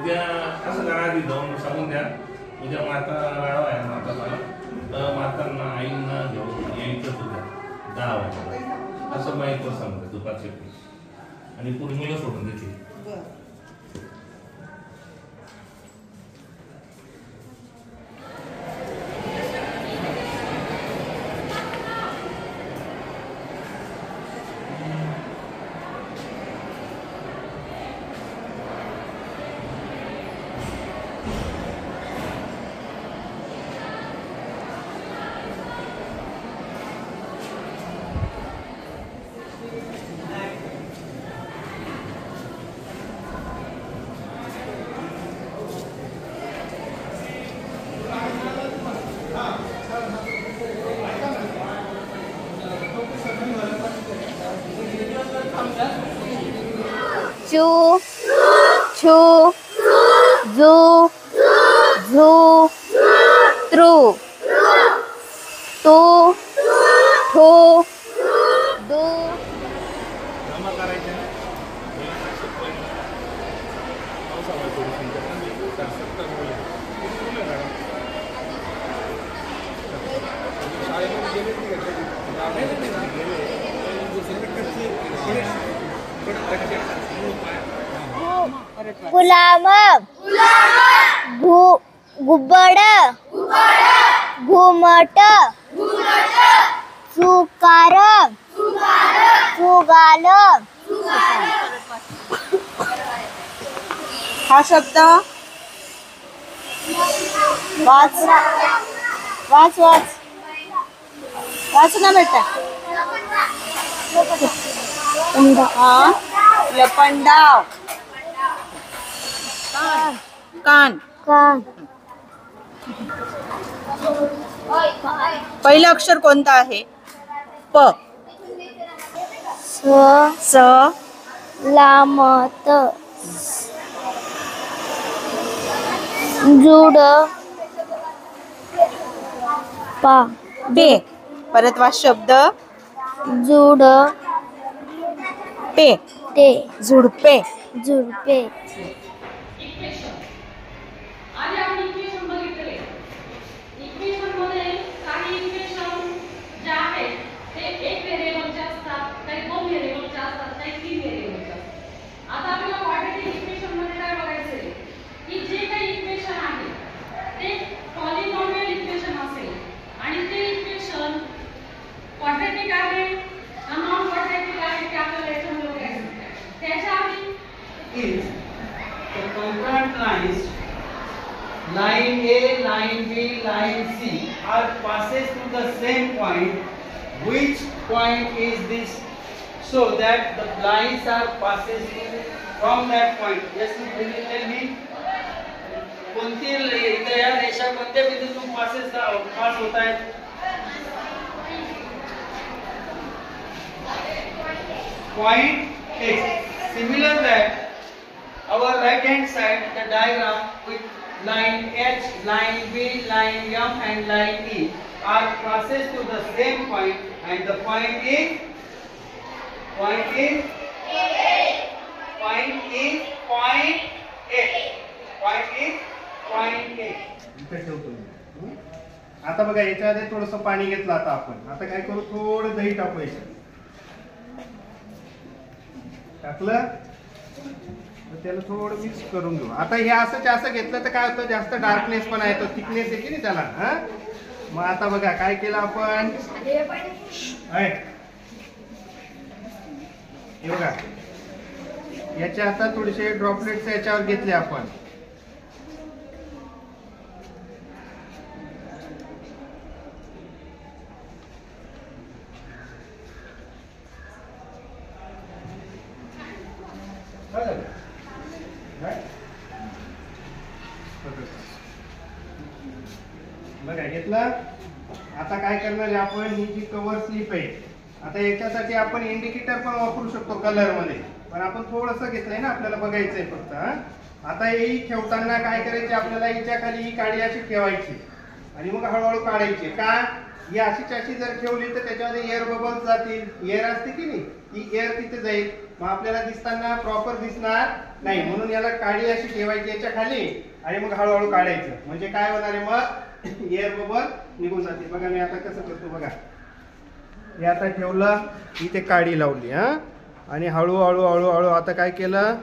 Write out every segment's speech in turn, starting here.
उद्या असं करा आधी जाऊन सांगून द्या उद्या माता राहावा आहे माताला तर मातांना आईंना घेऊन यायचंच उद्या 10 वाजता असं माहिती सांगते दुपारचे आणि पूर्ण मुलं सोडून देते. चू छू जू झू त्रू तू ठू दू. गुलाम गुब्बड घुमट चुकार चुगाल. हा शब्द वाच वाच वाच वाच ना बेटा. हा लपंडाव. कान कान. पहिलं अक्षर कोणतं आहे? प. स स लामत जुड पा. बे. परत वाच शब्द जुड पे. ते झुडपे. झुडपे. different lines, line A, line B, line C, are passes to the same point. Which point is this? So that the lines are passes from that point. Yes, will you tell me? कोणती इथे या रेषा कोणत्या बिंदूतून pass होत आहेत? Point X. Similar that our right hand side the diagram with line H, line B, line M and line E are crosses to the same point, and the point is point A. इथे ठेवतो मी. आता बघा याच्यामध्ये थोडस पाणी घेतलं. आता आपण आता काय करू, थोडं दही टाकू याच्यात. टाकलं तर त्याला थोडं मिक्स करून घेऊ. आता हे असं घेतलं तर काय होतं, जास्त डार्कनेस पण येतो, थिकनेस येते ना त्याला. हा मग आता बघा काय केलं आपण, हे बघा याच्या आता थोडेसे ड्रॉपलेट्स याच्यावर घेतले आपण. बघा घेतला. आता काय करणार आहे आपण, ही जी कव्हर स्लिप आहे, आता याच्यासाठी आपण इंडिकेटर पण वापरू शकतो कलर मध्ये, पण आपण थोडंसं घेतलंय ना, आपल्याला बघायचंय फक्त. आता ही ठेवताना काय करायचे, आपल्याला हिच्या खाली ही काडी अशी ठेवायची आणि मग हळूहळू काढायची. का ही अशी जर ठेवली तर त्याच्यामध्ये एअर बबल्स जातील, एअर असते की नाही, ही एअर तिथे जाईल, मग आपल्याला दिसताना प्रॉपर दिसणार नाही. म्हणून याला काडी अशी ठेवायची याच्या खाली आणि मग हळूहळू काढायचं. म्हणजे काय होणार आहे, मग एअर बबल निघून जाते. बघा मी आता कसं करतो बघा. हे आता ठेवलं, इथे काडी लावली आणि हळूहळू हळूहळू आता काय केलं,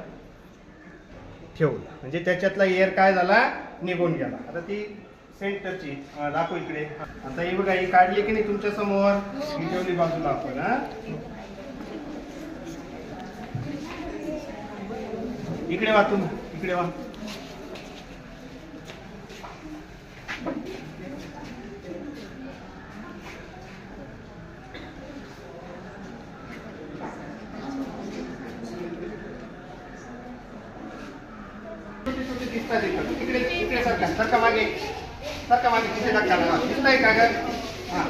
ठेवलं. म्हणजे त्याच्यातला एअर काय झाला, निघून गेला. आता ती सेंटरची दाखव इकडे. आता ही बघा, ही काढली की नाही तुमच्या समोर, ही ठेवली बाजूला आपण. इकडे वा, तुम्ही इकडे वा. दिसतात इकडे इकडे सारखा मागे तिथे टाकला दिसतंय का ग? हा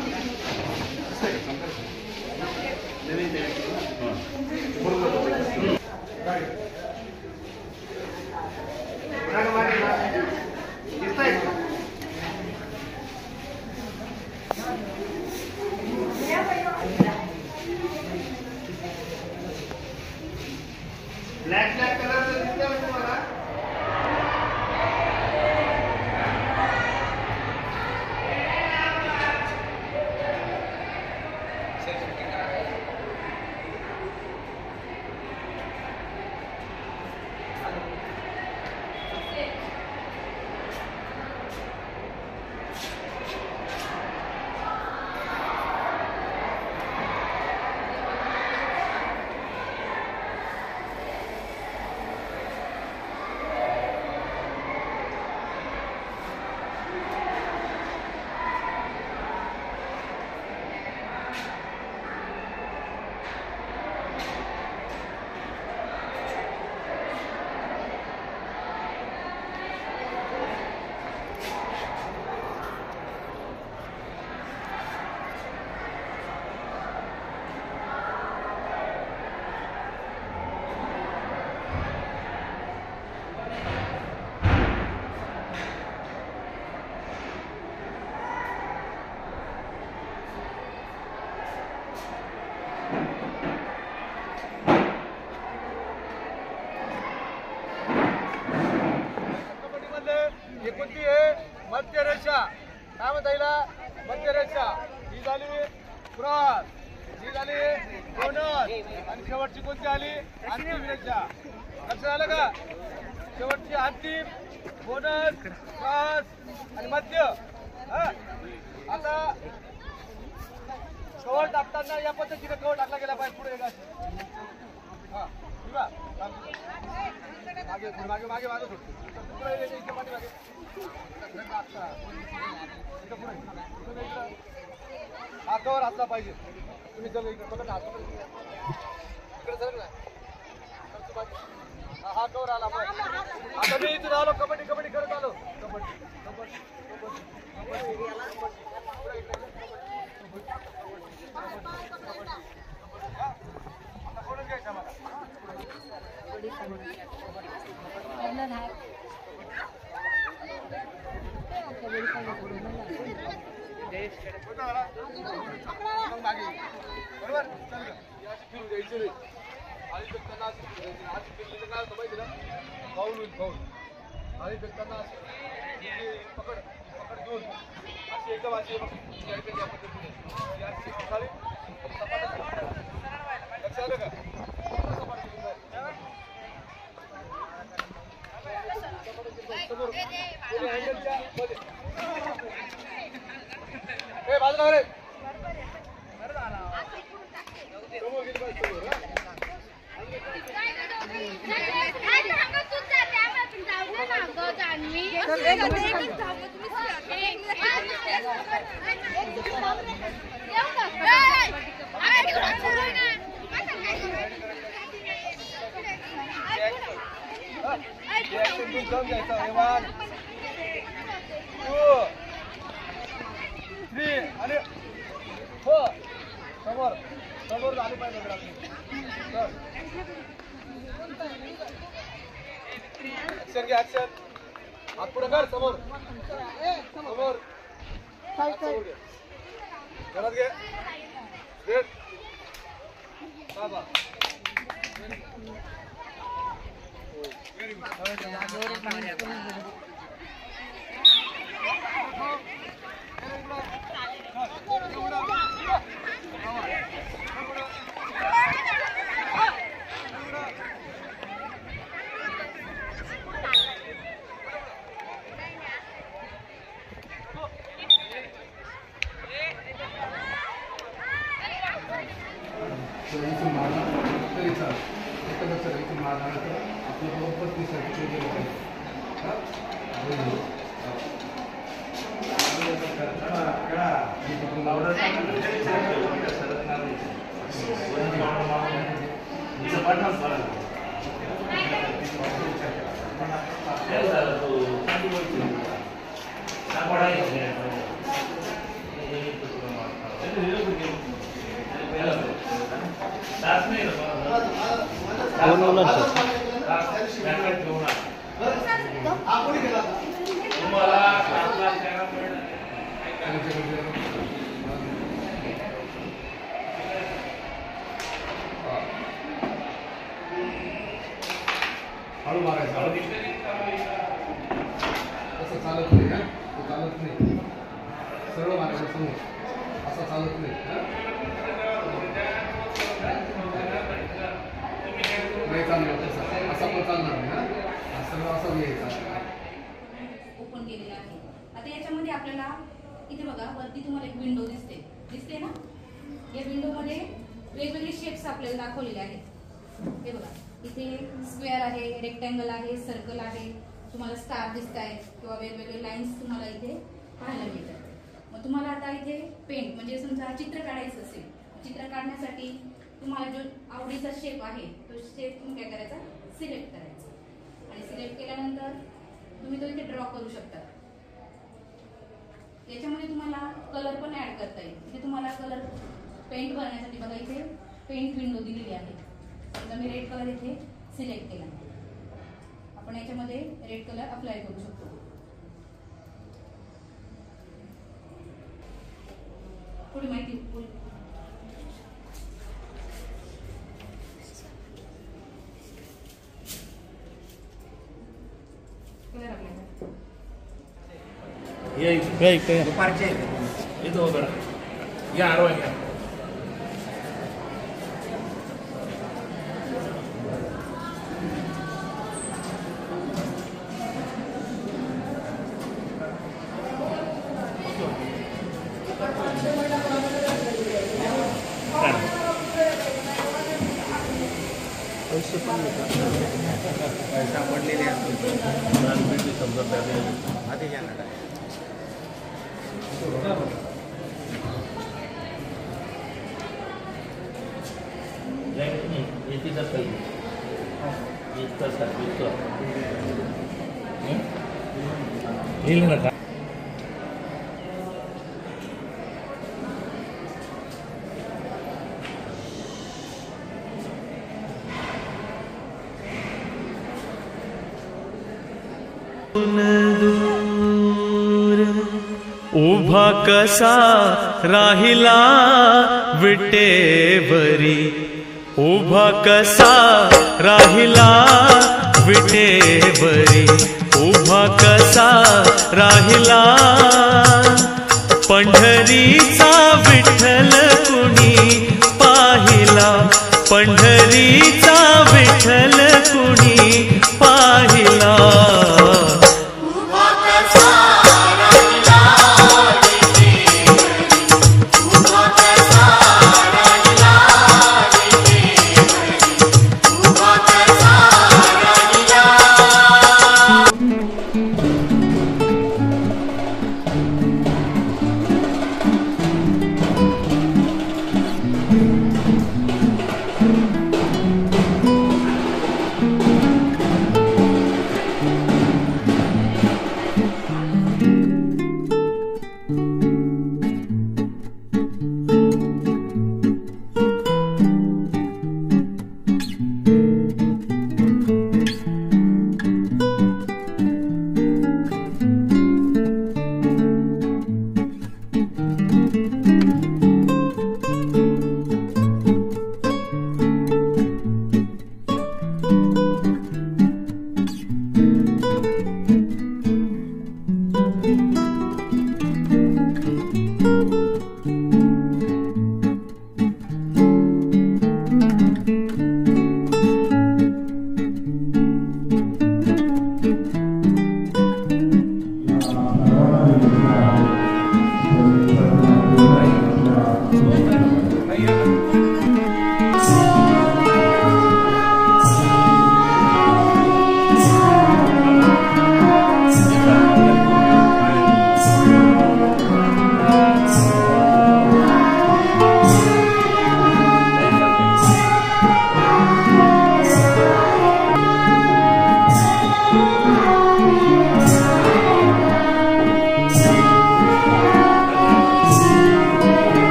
दिसतंय. ब्लॅक कलरचं दिसतंय तुम्हाला. कोणती आहे, मध्य रेषा. काय म्हणता येईल, मध्य रेषा. ही झाली क्रॉस, ही झाली बोनस, आणि शेवटची कोणती आली, अंतिम रेषा. लक्षात आलं का, शेवटची अंतिम, बोनस, क्रॉस आणि मध्य. आता कव्हर टाकताना या पद्धतीने कव्हर टाकला गेला पाहिजे पुढे. मागे मागे मागे मागे हातावर असला पाहिजे तुम्ही चल इकडे बघा हात इकडे चल ना हा कवर आला आता मी इथून आलो कबड्डी कबड्डी करत आलो कबड्डी कबड्डी आता कोणच घ्यायचा मला बरोबर चल फिरू द्यायची नाही आणि त्यांना आज फिरलेलं काय होतं माहिती ना फाऊल होईल फाऊल आणि त्यांना पकड पकड घेऊन अशी एकदम अशी या पद्धतीने लक्ष आलं का बाजूला रे आणि हो समोर समोर झाली पाहिजे ऍक्शन घे ऍक्शन हात पुढे कर समोर समोर घरात घे रेड बाबा हळू मारायचं असं चालत नाही ना तो चालत नाही सरळ मारायचं समोर असं चालत नाही नाही चालणार तसं असा पण चालणार नाही हा सरळ असं घ्यायचा ओपन केलेला आहे. आता याच्यामध्ये आपल्याला इथे बघा वरती तुम्हाला एक विंडो दिसते ना या विंडोमध्ये वेगवेगळे शेप्स आपल्याला दाखवलेले आहेत. हे बघा इथे स्क्वेअर आहे, रेक्टँगल आहे, सर्कल आहे, तुम्हाला स्टार दिसत आहेत किंवा वेगवेगळे लाईन्स तुम्हाला इथे पाहायला मिळतात. मग तुम्हाला आता इथे पेंट म्हणजे समजा चित्र काढायचं असेल चित्र काढण्यासाठी तुम्हाला जो आवडीचा शेप आहे तो शेप तुम्ही काय करायचा सिलेक्ट करायचा आणि सिलेक्ट केल्यानंतर तुम्ही तो इथे ड्रॉ करू शकता. याच्यामध्ये तुम्हाला कलर पण ऍड करता येईल. इथे तुम्हाला कलर पेंट भरण्यासाठी बघा इथे पेंट विंडो दिलेली आहे. समजा मी रेड कलर इथे सिलेक्ट केला आपण याच्यामध्ये रेड कलर अप्लाय करू शकतो. थोडी माहिती कलर अप्लाय दुपारचे येतो बरं या आरोग्य घ्या सापडलेले असतील नानपेटी समजा त्याने आधी जाणार याची जर काही येईल ना का उभा कसा राहिला विटेवरी, उभा कसा राहिला विटेवरी, उभा कसा राहिला पंढरीचा विठ्ठल कुणी पाहिला, पंढरीचा विठ्ठल कुणी पाहिला.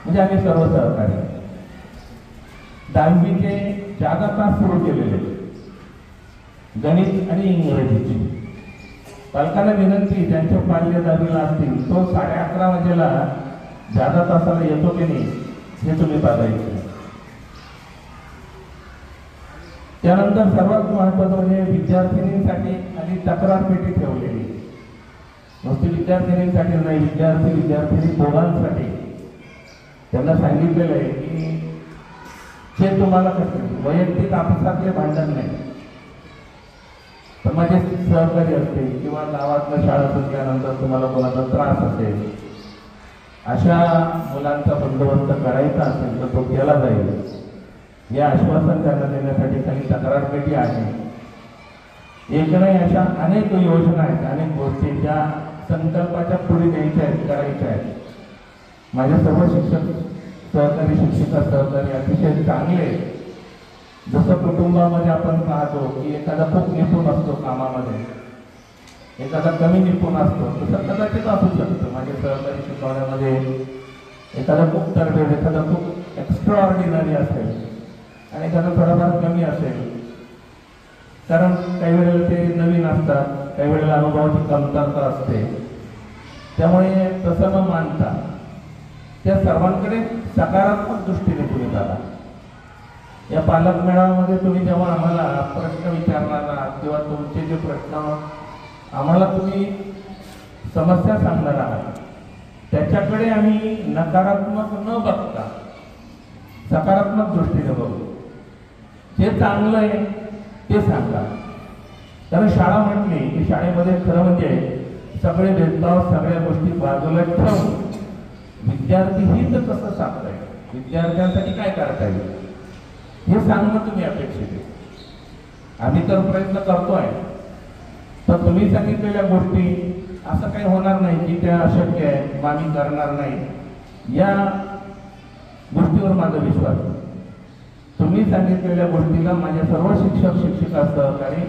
म्हणजे आम्ही सर्व सहकारी 10वीचे जादा तास सुरू केलेले गणित आणि इंग्रजीची. पालकांना विनंती ज्यांच्या पाल्य 10वीला असतील तो 11:30 वाजेला जादा तासाला येतो की नाही हे तुम्ही बघायचं. त्यानंतर सर्वात महत्त्वाचं म्हणजे विद्यार्थिनींसाठी आणि तक्रार पेटी ठेवलेली. नुसती विद्यार्थिनींसाठी नाही, विद्यार्थिनी दोघांसाठी त्यांना सांगितलेलं आहे की जे तुम्हाला कसं वैयक्तिक आपसातले भांडण नाही, पण माझे सहकारी असतील किंवा गावातल्या शाळा सुटल्यानंतर तुम्हाला कोणाचा त्रास असेल, अशा मुलांचा बंदोबस्त करायचा असेल तर तो केला जाईल. हे आश्वासन त्यांना देण्यासाठी काही तक्रार पेटी आहे. एक नाही, अशा अनेक योजना आहेत, अनेक गोष्टी ज्या संकल्पाच्या पुढे न्यायच्या आहेत, करायच्या आहेत. माझे सर्व शिक्षक सहकारी शिक्षिका सहकारी अतिशय चांगले. जसं कुटुंबामध्ये आपण पाहतो की एखादा खूप निपुण असतो कामामध्ये, एखादा कमी निपुण असतो, तसं कदाचित असू शकतं. माझे सहकारी शिकवण्यामध्ये एखादा खूप तरबेज, एखादा खूप एक्स्ट्रा ऑर्डिनरी असेल आणि एखादा थोडाफार कमी असेल. कारण काही वेळेला ते नवीन असतात, काही वेळेला अनुभवाची कमतरता असते. त्यामुळे तसं न मानता त्या सर्वांकडे सकारात्मक दृष्टीने तुम्ही बघा. या पालक मेळाव्यामध्ये तुम्ही जेव्हा आम्हाला प्रश्न विचारणार आहात किंवा तुमचे जे प्रश्न आम्हाला तुम्ही समस्या सांगणार आहात त्याच्याकडे आम्ही नकारात्मक न बघता सकारात्मक दृष्टीने बघू. जे चांगलं आहे ते सांगा. कारण शाळा म्हटली की शाळेमध्ये खरं म्हणजे सगळे भेदभाव सगळ्या गोष्टी बाजूला ठेवून विद्यार्थी हित कसं साधता येईल, विद्यार्थ्यांसाठी काय करता येईल हे सांगणं तुम्ही अपेक्षित आहे. आम्ही तर प्रयत्न करतोय, तर तुम्ही सांगितलेल्या गोष्टी असं काही होणार नाही की त्या अशक्य आहे, आम्ही करणार नाही, या गोष्टीवर माझा विश्वास आहे. तुम्ही सांगितलेल्या गोष्टीला माझे सर्व शिक्षक शिक्षिका सहकारी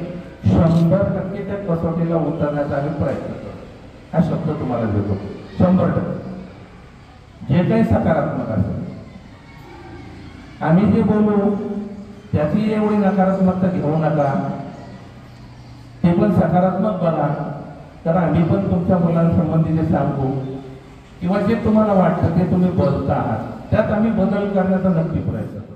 100% त्या कसोटीला उतरण्याचा आम्ही प्रयत्न करतो. हा शब्द तुम्हाला देतो 100%. जे काही सकारात्मक असेल आम्ही जे बोलू त्याची एवढी नकारात्मकता घेऊ नका, ते पण सकारात्मक बघा. तर आम्ही पण तुमच्या मुलांसंबंधी जे सांगू किंवा जे तुम्हाला वाटतं ते तुम्ही बोलता आहात त्यात आम्ही बदल करण्याचा नक्की प्रयत्न करू.